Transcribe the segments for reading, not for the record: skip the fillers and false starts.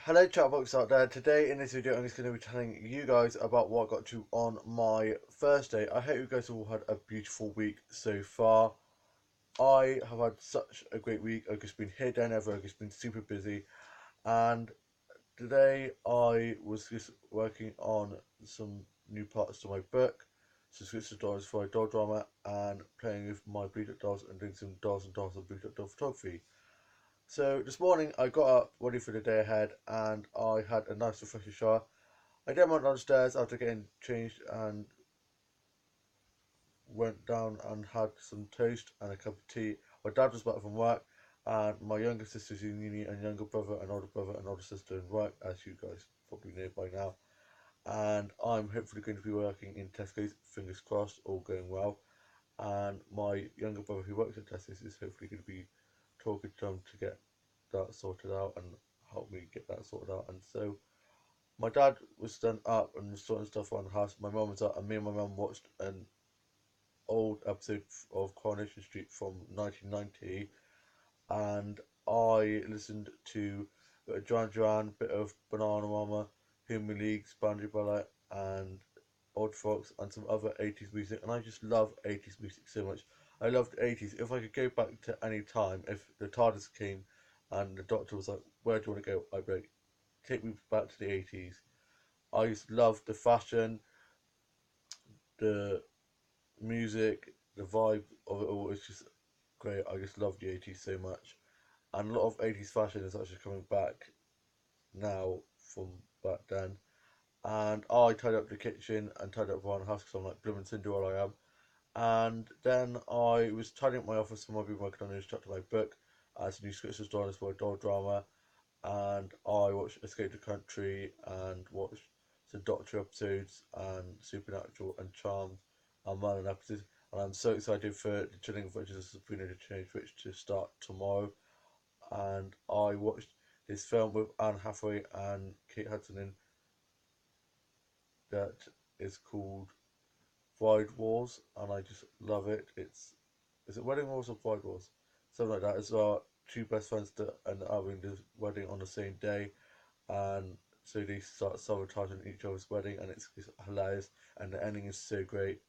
Hello chatbox out there. Today in this video I'm just going to be telling you guys about what I got to on my Thursday. I hope you guys all had a beautiful week so far. I have had such a great week. I've just been here, there and ever. I've just been super busy. And today I was just working on some new parts to my book. Subscription dolls for a doll drama and playing with my Bleed Up dolls and doing some dolls and dolls and Bleed Up doll photography. So this morning I got up ready for the day ahead and I had a nice refreshing shower. I then went downstairs after getting changed and went down and had some toast and a cup of tea. My dad was back from work and my younger sister's in uni and younger brother and older sister in work, as you guys probably know by now. And I'm hopefully going to be working in Tesco's, fingers crossed, all going well. And my younger brother who works at Tesco's is hopefully going to be talking to him to get that sorted out and help me get that sorted out. And so my dad was then up and was sorting stuff around the house. My mum was up, and me and my mum watched an old episode of Coronation Street from 1990, and I listened to a bit of Duran Duran, bit of Bananarama, Human League, Banjo Ballet, and Odd Fox, and some other 80s music. And I just love 80s music so much. I loved 80s. If I could go back to any time, if the TARDIS came and the doctor was like, "Where do you want to go?" I'd be like, "Take me back to the 80s." I just loved the fashion, the music, the vibe of it all. It's just great. I just love the 80s so much. And a lot of 80s fashion is actually coming back now from back then. And I tied up the kitchen and tied up around the house because I'm like blooming Cinderella I am. And then I was tidying up my office for my been working on a new chapter of my book as a new scriptures drawn for a doll drama. And I watched Escape the Country and watched some Doctor episodes and Supernatural and Charmed and Merlin episodes. And I'm so excited for the Chilling Adventures of Sabrina the Teenage Witch to start tomorrow. And I watched this film with Anne Hathaway and Kate Hudson in that is called Bride Wars, and I just love it. Is it Wedding Wars or Bride Wars? Something like that. It's our two best friends that are having the wedding on the same day, and so they start sabotaging each other's wedding, and it's hilarious, and the ending is so great.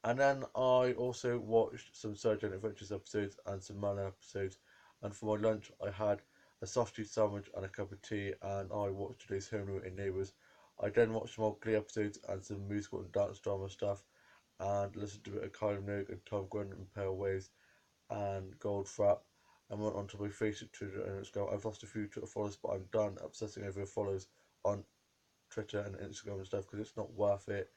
And then I also watched some Surgeon Adventures episodes and some Merlin episodes, and for my lunch I had a sausage sandwich and a cup of tea, and I watched today's Home in Neighbours. I then watched some old Glee episodes and some musical and dance drama stuff, and listened to a bit of Kylie Minogue and Tom Grennan and Pale Waves and Goldfrapp, and went on to my Facebook, Twitter and Instagram. I've lost a few Twitter followers, but I'm done obsessing over followers on Twitter and Instagram and stuff because it's not worth it,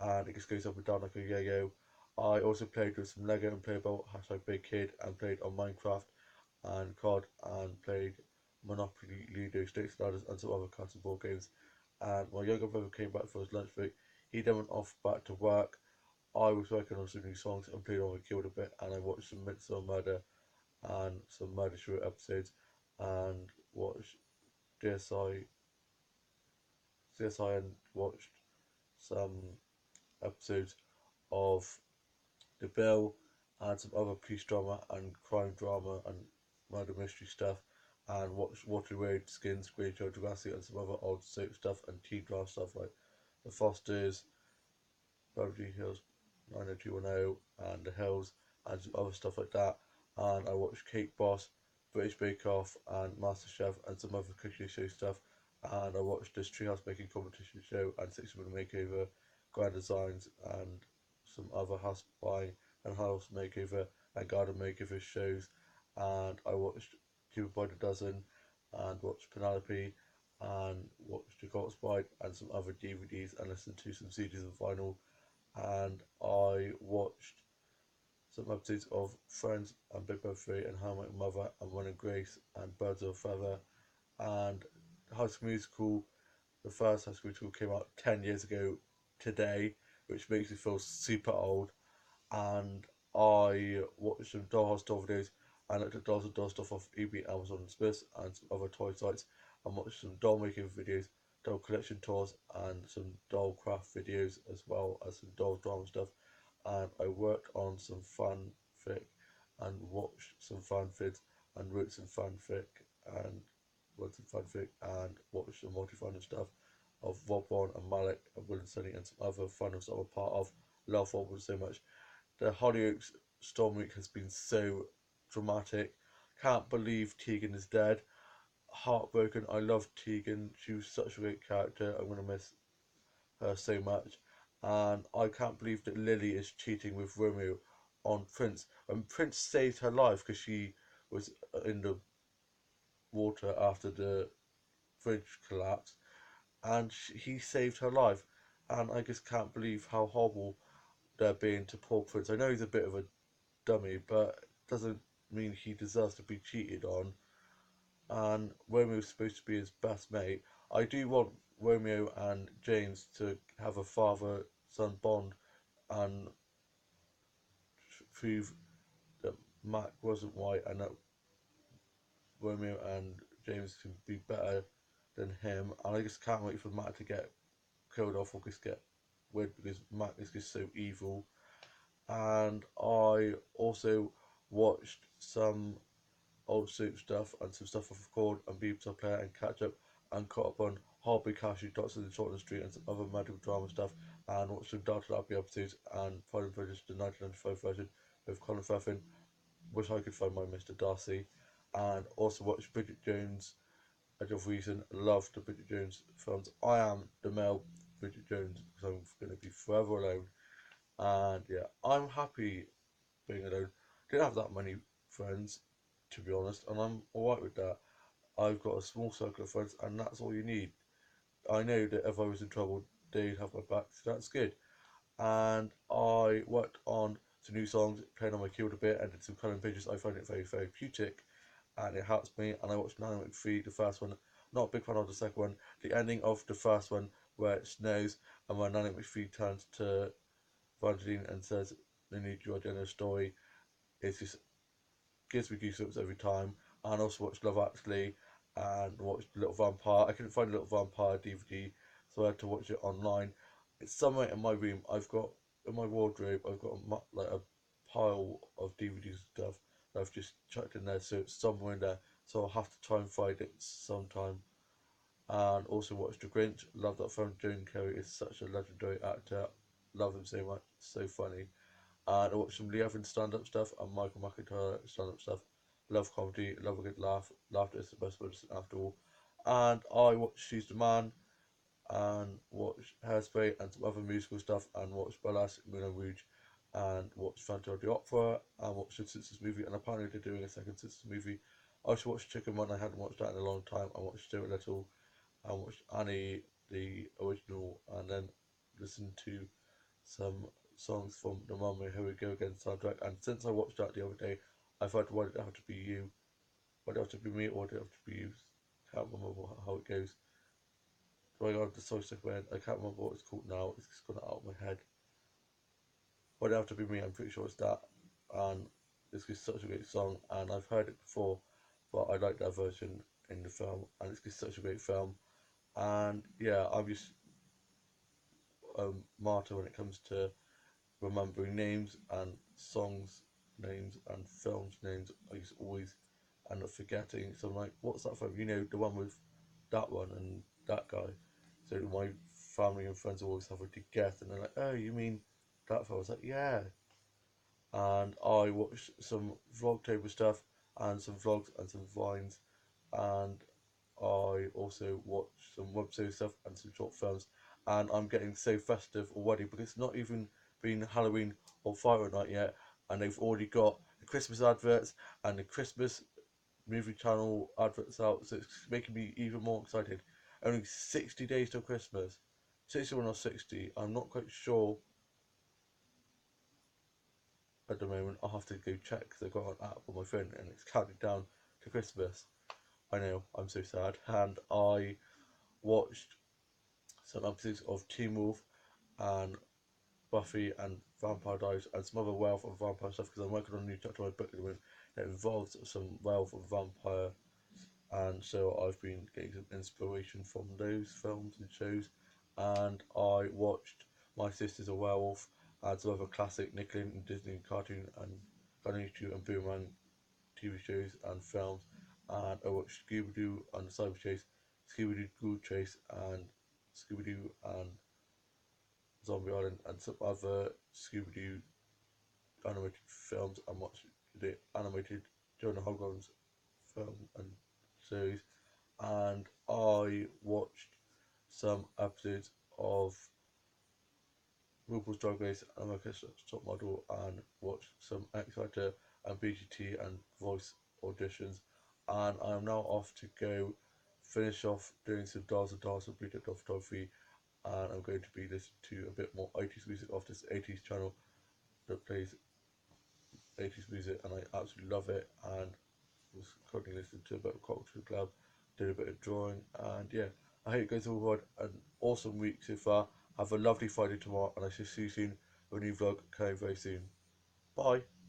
and it just goes up and down like a yo-yo. I also played with some Lego and Playable, hashtag Big Kid, and played on Minecraft and COD, and played Monopoly, Ludo, Stakes Ladders, and some other cards and board games. And my younger brother came back for his lunch break. He then went off back to work. I was working on some new songs and played on the keyboard a bit, and I watched some Midsommar Murder and some Murder She Wrote episodes, and watched DSI, CSI, and watched some episodes of The Bill and some other police drama and crime drama and murder mystery stuff, and watched Water Road, Skins, Graveyard Jurassic, and some other old soap stuff and teen drama stuff like The Fosters, Beverly Hills 90210, and The Hills, and some other stuff like that. And I watched Cake Boss, British Bake Off, and MasterChef, and some other cooking show stuff. And I watched this treehouse making competition show and 6 Minute Makeover, Grand Designs, and some other house buying and house makeover and garden makeover shows. And I watched Cupid by the Dozen, and watched Penelope, and watched The God's Bride, and some other DVDs, and listened to some CDs and vinyl. And I watched some episodes of Friends and Big Brother 3 and How I Met Your Mother and Run and Grace and Birds of a Feather and High School Musical. The first High School Musical came out 10 years ago today, which makes me feel super old. And I watched some Dollhouse doll videos and looked at dolls and doll stuff off eBay, Amazon, and Smiths, and some other toy sites, and watched some doll making videos, doll collection tours, and some doll craft videos, as well as some doll drama stuff. And I worked on some fanfic and watched some fanfics and wrote some fanfic and Once and Fanfic, and watched the multi-final stuff of Rob Ron and Malik and Will and Sunny and some other finals that I were part of. Love Rob so much. The Hollyoaks Storm Week has been so dramatic. Can't believe Tegan is dead. Heartbroken. I love Tegan. She was such a great character. I'm gonna miss her so much. And I can't believe that Lily is cheating with Romeo on Prince. And Prince saved her life because she was in the water after the bridge collapsed, and he saved her life. And I just can't believe how horrible they're being to poor Prince. I know he's a bit of a dummy, but it doesn't mean he deserves to be cheated on. And Romeo's supposed to be his best mate. I do want Romeo and James to have a father-son bond and prove that Mac wasn't white and that Romeo and James can be better than him. And I just can't wait for Mac to get killed off or just get rid because Mac is just so evil. And I also watched some old soup stuff and some stuff I've recorded and be able to play and catch up and caught up on Harvey Cashew, Doctors in Shortland Street and some other medical drama stuff and watched some Doubtful Abbey episodes and Pride and Prejudice, the 1995 version with Colin Firth. Wish I could find my Mr. Darcy. And also watched Bridget Jones, Edge of Reason. Love the Bridget Jones films. I am the male Bridget Jones because I'm going to be forever alone. And yeah, I'm happy being alone. Didn't have that many friends, to be honest, and I'm alright with that. I've got a small circle of friends, and that's all you need. I know that if I was in trouble, they'd have my back, so that's good. And I worked on some new songs, playing on my keyboard a bit, and did some colouring pages. I find it very therapeutic, and it helps me. And I watched Nanny McPhee, the first one. Not a big fan of the second one. The ending of the first one, where it snows, and when Nanny McPhee turns to Evangeline and says, "They need your dinner story," it just gives me goosebumps every time. And also watched Love Actually and watched Little Vampire. I couldn't find Little Vampire DVD, so I had to watch it online. It's somewhere in my room. I've got in my wardrobe. I've got like a pile of DVDs and stuff that I've just chucked in there, so it's somewhere in there. So I'll have to try and find it sometime. And also watched The Grinch. Love that film. Joan Carey is such a legendary actor. Love him so much. So funny. And I watched some Lee Evans stand-up stuff and Michael McIntyre stand-up stuff. Love comedy, love a good laugh. Laughter is the best medicine after all. And I watched She's the Man and watched Hairspray and some other musical stuff and watched Burlesque, Moulin Rouge and watched Phantom of the Opera and watched the Simpsons movie, and apparently they're doing a second Simpsons movie. I also watched Chicken Run. I hadn't watched that in a long time. I watched Stuart Little. I watched Annie, the original, and then listened to some songs from the Mama Here We Go Again soundtrack. And since I watched that the other day, I thought, why did it have to be you? Why did it have to be me, or did it have to be you? Can't remember how it goes. So I got the so sick man. I can't remember what it's called now. It's just gone out of my head. Why did it have to be me? I'm pretty sure it's that. And it's just such a great song, and I've heard it before, but I like that version in the film, and it's just such a great film. And yeah, I'm just a martyr when it comes to remembering names and songs names and films names. I just always end up forgetting. So I'm like, what's that from? You know, the one with that one and that guy. So my family and friends always have a guess, and they're like, oh, you mean that film? I was like, yeah. And I watched some Vlogtober stuff and some vlogs and some vines, and I also watched some web series stuff and some short films. And I'm getting so festive already because it's not even been Halloween or Fire Night yet, and they've already got the Christmas adverts and the Christmas movie channel adverts out, so it's making me even more excited. Only 60 days till Christmas. 61 or 60, I'm not quite sure at the moment. I'll have to go check because I've got an app on my phone and it's counting down to Christmas. I know, I'm so sad. And I watched some episodes of Teen Wolf and Buffy and Vampire Diaries and some other werewolf and vampire stuff because I'm working on a new chapter of my book at the moment that involves some werewolf and vampire, and so I've been getting some inspiration from those films and shows. And I watched My Sister's a Werewolf and some other classic Nickelodeon and Disney cartoon and Cartoon and Boomerang TV shows and films. and I watched Scooby Doo and the Cyber Chase, Scooby Doo Ghoul Chase, and Scooby Doo and Zombie Island, and some other Scooby Doo animated films. I watched the animated Jonah Holmes film and series, and I watched some episodes of RuPaul's Drag Race and America's Top Model, and watched some X Factor and BGT and voice auditions. And I am now off to go finish off doing some Dars and Dars and Bleed of Photography, and I'm going to be listening to a bit more 80s music off this 80s channel that plays 80s music, and I absolutely love it. And was currently listening to a bit of Culture Club, did a bit of drawing, and yeah, I hope you guys all had an awesome week so far. Have a lovely Friday tomorrow, and I shall see you soon with a new vlog coming very soon. Bye.